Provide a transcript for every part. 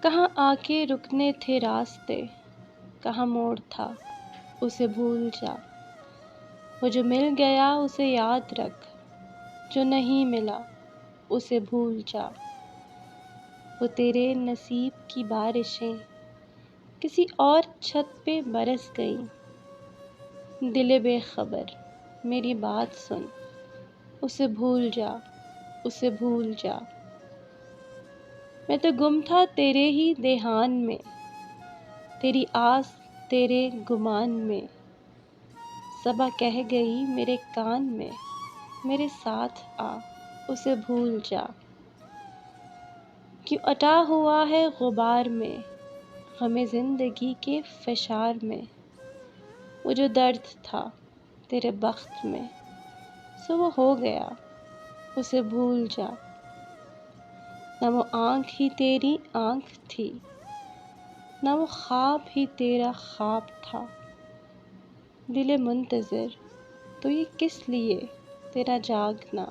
کہاں آ کے رکنے تھے راستے، کہاں موڑ تھا اسے بھول جا۔ وہ جو مل گیا اسے یاد رکھ، جو نہیں ملا اسے بھول جا۔ وہ تیرے نصیب کی بارشیں کسی اور چھت پہ برس گئیں۔ دل بے خبر میری بات سن، اسے بھول جا، اسے بھول جا۔ میں تو گم تھا تیرے ہی دھیان میں، تیری آس تیرے گمان میں۔ صبا کہہ گئی میرے کان میں، میرے ساتھ آ اسے بھول جا۔ کیوں اٹا ہوا ہے غبار میں، غم زندگی کے فشار میں۔ وہ جو درد تھا تیرے بخت میں، سو وہ ہو گیا اسے بھول جا۔ نہ وہ آنکھ ہی تیری آنکھ تھی، نہ وہ خواب ہی تیرا خواب تھا۔ دل منتظر تو یہ کس لیے تیرا جاگنا،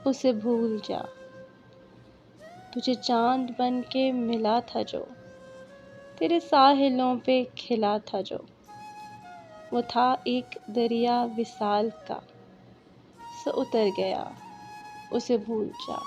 اسے بھول جا۔ تجھے چاند بن کے ملا تھا جو، تیرے ساحلوں پہ کھلا تھا جو۔ وہ تھا ایک دریا وصال کا، سو اتر گیا اسے بھول جا۔